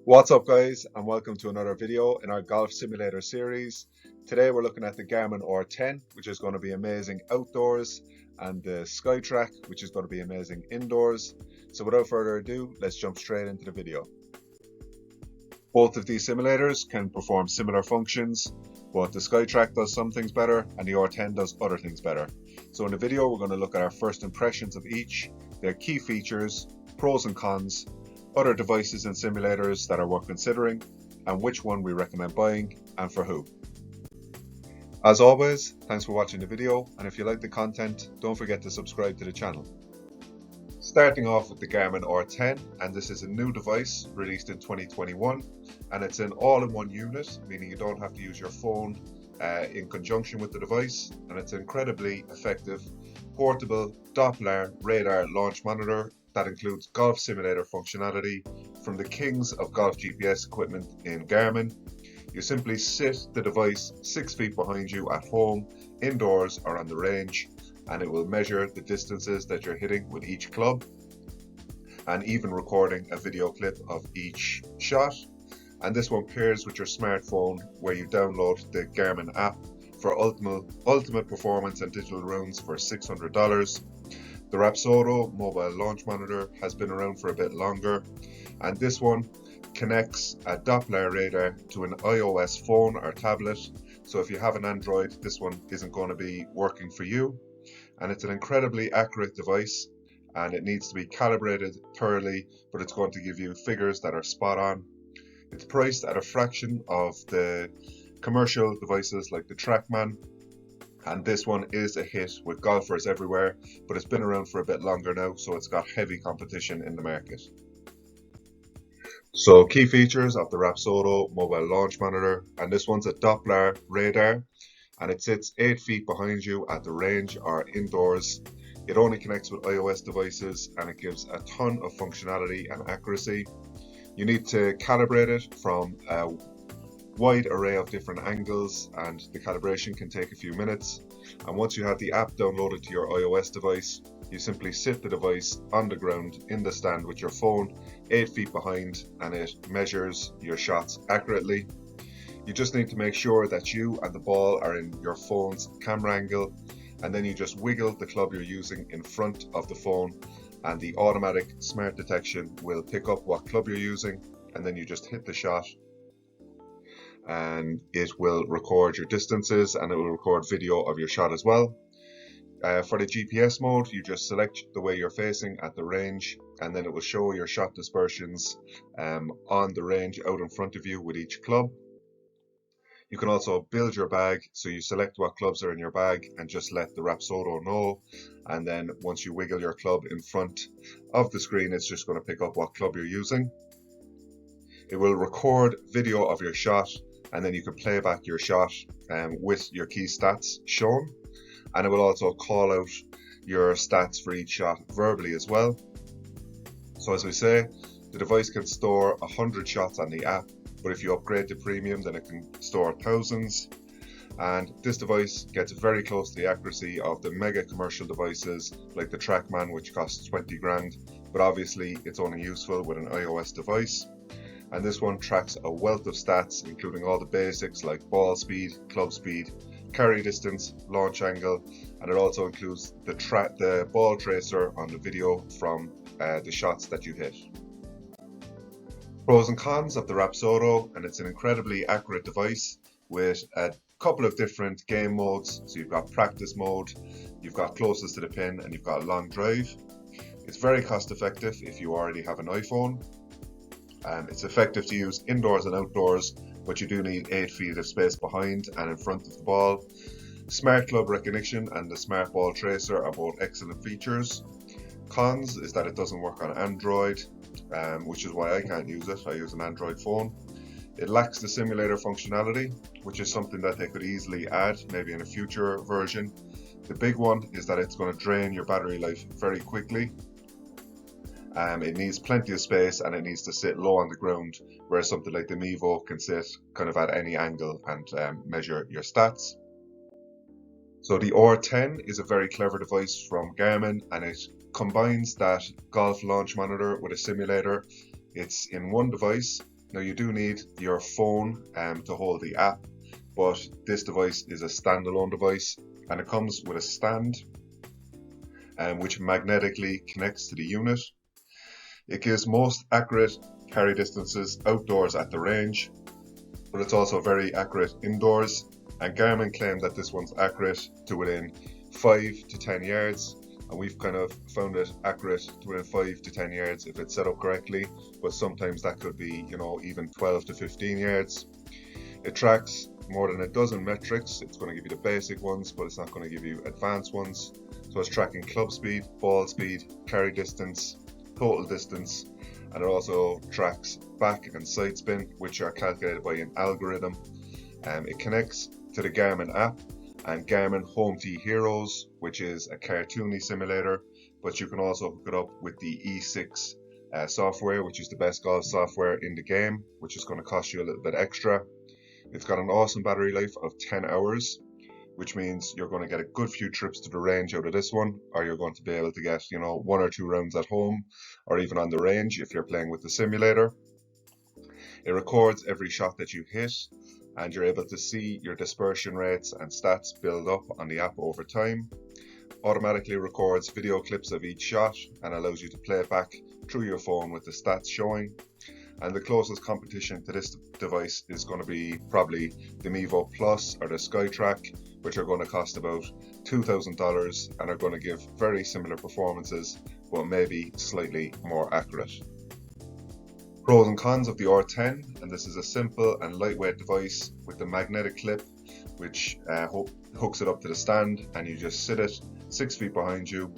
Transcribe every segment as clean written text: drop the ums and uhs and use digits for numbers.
What's up guys, and welcome to another video in our golf simulator series. Today we're looking at the Garmin R10, which is going to be amazing outdoors, and the SkyTrack, which is going to be amazing indoors. So without further ado, let's jump straight into the video. Both of these simulators can perform similar functions, but the SkyTrack does some things better and the R10 does other things better. So in the video we're going to look at our first impressions of each, their key features, pros and cons, other devices and simulators that are worth considering, and which one we recommend buying and for who. As always, thanks for watching the video, and if you like the content, don't forget to subscribe to the channel. Starting off with the Garmin R10, and this is a new device released in 2021, and it's an all-in-one unit, meaning you don't have to use your phone in conjunction with the device, and it's an incredibly effective portable Doppler radar launch monitor that includes golf simulator functionality from the kings of golf GPS equipment in Garmin. You simply sit the device 6 feet behind you at home, indoors or on the range, and it will measure the distances that you're hitting with each club, and even recording a video clip of each shot. And this one pairs with your smartphone, where you download the Garmin app for ultimate performance and digital rounds for $600. The Rapsodo mobile launch monitor has been around for a bit longer, and this one connects a Doppler radar to an iOS phone or tablet. So if you have an Android, this one isn't going to be working for you. And it's an incredibly accurate device, and it needs to be calibrated thoroughly, but it's going to give you figures that are spot on. It's priced at a fraction of the commercial devices like the TrackMan, and this one is a hit with golfers everywhere, but it's been around for a bit longer now, so it's got heavy competition in the market. So key features of the Rapsodo mobile launch monitor, and this one's a Doppler radar, and it sits 8 feet behind you at the range or indoors. It only connects with iOS devices, and it gives a ton of functionality and accuracy. You need to calibrate it from a wide array of different angles, and the calibration can take a few minutes. And once you have the app downloaded to your iOS device, you simply sit the device on the ground in the stand with your phone 8 feet behind, and it measures your shots accurately. You just need to make sure that you and the ball are in your phone's camera angle, and then you just wiggle the club you're using in front of the phone, and the automatic smart detection will pick up what club you're using, and then you just hit the shot, and it will record your distances, and it will record video of your shot as well. For the GPS mode, you just select the way you're facing at the range, and then it will show your shot dispersions on the range out in front of you with each club. You can also build your bag, so you select what clubs are in your bag and just let the Rapsodo know, and then once you wiggle your club in front of the screen, it's just going to pick up what club you're using. It will record video of your shot, and then you can play back your shot with your key stats shown, and it will also call out your stats for each shot verbally as well. So as we say, the device can store 100 shots on the app, but if you upgrade to premium, then it can store thousands. And this device gets very close to the accuracy of the mega commercial devices like the TrackMan, which costs 20 grand, but obviously it's only useful with an iOS device. And this one tracks a wealth of stats, including all the basics like ball speed, club speed, carry distance, launch angle, and it also includes the ball tracer on the video from the shots that you hit. Pros and cons of the Rapsodo, and it's an incredibly accurate device with a couple of different game modes. So you've got practice mode, you've got closest to the pin, and you've got long drive. It's very cost effective if you already have an iPhone. It's effective to use indoors and outdoors, but you do need 8 feet of space behind and in front of the ball. Smart club recognition and the smart ball tracer are both excellent features. Cons is that it doesn't work on Android, which is why I can't use it. I use an Android phone. It lacks the simulator functionality, which is something that they could easily add maybe in a future version. The big one is that it's going to drain your battery life very quickly. It needs plenty of space, and it needs to sit low on the ground, whereas something like the Mevo can sit kind of at any angle and measure your stats. So the R10 is a very clever device from Garmin, and it combines that golf launch monitor with a simulator. It's in one device, Now you do need your phone to hold the app, but this device is a standalone device and it comes with a stand which magnetically connects to the unit. It gives most accurate carry distances outdoors at the range, but it's also very accurate indoors, and Garmin claim that this one's accurate to within 5 to 10 yards, and we've kind of found it accurate to within 5 to 10 yards if it's set up correctly, but sometimes that could be, even 12 to 15 yards. It tracks more than a dozen metrics. It's going to give you the basic ones, but it's not going to give you advanced ones. So it's tracking club speed, ball speed, carry distance, total distance, and it also tracks back and side spin, which are calculated by an algorithm. It connects to the Garmin app and Garmin Home T Heroes, which is a cartoony simulator, but you can also hook it up with the E6 software, which is the best golf software in the game, which is going to cost you a little bit extra. It's got an awesome battery life of 10 hours, which means you're going to get a good few trips to the range out of this one, or you're going to be able to get, 1 or 2 rounds at home, or even on the range if you're playing with the simulator. It records every shot that you hit, and you're able to see your dispersion rates and stats build up on the app over time. Automatically records video clips of each shot and allows you to play it back through your phone with the stats showing. And the closest competition to this device is going to be probably the Mevo Plus or the SkyTrack, which are going to cost about $2,000 and are going to give very similar performances, but maybe slightly more accurate. Pros and cons of the R10, and this is a simple and lightweight device with the magnetic clip, which hooks it up to the stand, and you just sit it 6 feet behind you.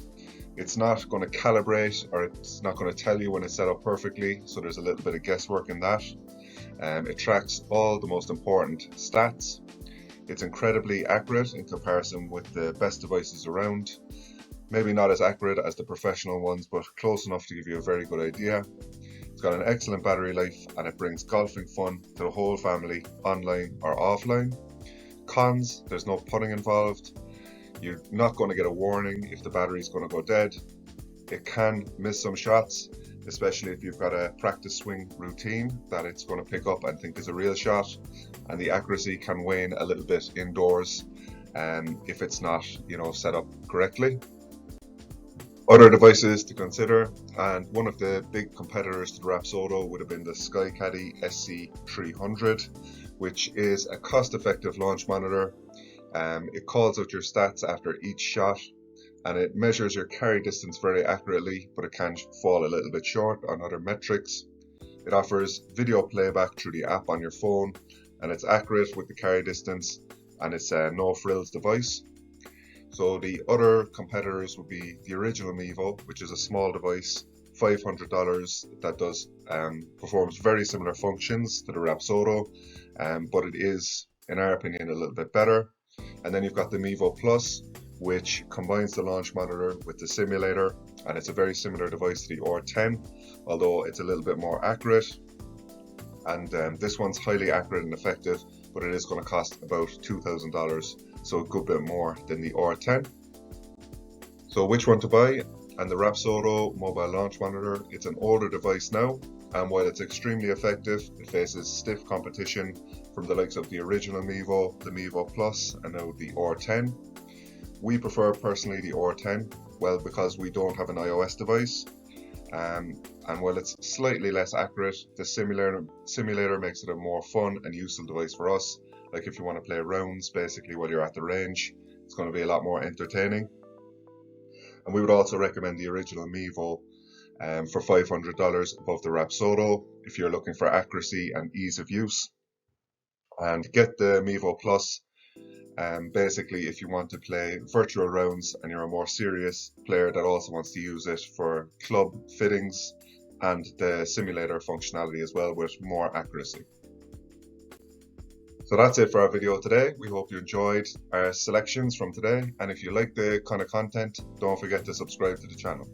It's not going to calibrate, or it's not going to tell you when it's set up perfectly, so there's a little bit of guesswork in that. It tracks all the most important stats. It's incredibly accurate in comparison with the best devices around. Maybe not as accurate as the professional ones, but close enough to give you a very good idea. It's got an excellent battery life, and it brings golfing fun to the whole family, online or offline. Cons: there's no putting involved. You're not going to get a warning if the battery is going to go dead. It can miss some shots, especially if you've got a practice swing routine that it's going to pick up and think is a real shot, and the accuracy can wane a little bit indoors if it's not set up correctly. Other devices to consider, and one of the big competitors to the Rapsodo would have been the SkyCaddie SC300, which is a cost-effective launch monitor. It calls out your stats after each shot, and it measures your carry distance very accurately, but it can fall a little bit short on other metrics. It offers video playback through the app on your phone, and it's accurate with the carry distance, and it's a no-frills device. So the other competitors would be the original Mevo, which is a small device, $500, that performs very similar functions to the Rapsodo, but it is, in our opinion, a little bit better. And then you've got the Mevo Plus, which combines the launch monitor with the simulator, and it's a very similar device to the R10, although it's a little bit more accurate. And this one's highly accurate and effective, but it is going to cost about $2,000, so a good bit more than the R10. So which one to buy? And the Rapsodo mobile launch monitor, it's an older device now, and while it's extremely effective, it faces stiff competition from the likes of the original Mevo, the Mevo Plus, and now the R10. We prefer personally the R10, well, because we don't have an iOS device, and while it's slightly less accurate, the simulator makes it a more fun and useful device for us. Like if you want to play rounds basically while you're at the range, it's going to be a lot more entertaining. And we would also recommend the original Mevo for $500 above the Rapsodo if you're looking for accuracy and ease of use. And get the Mevo Plus basically if you want to play virtual rounds and you're a more serious player that also wants to use it for club fittings and the simulator functionality as well with more accuracy. So that's it for our video today. We hope you enjoyed our selections from today, and if you like the kind of content, don't forget to subscribe to the channel.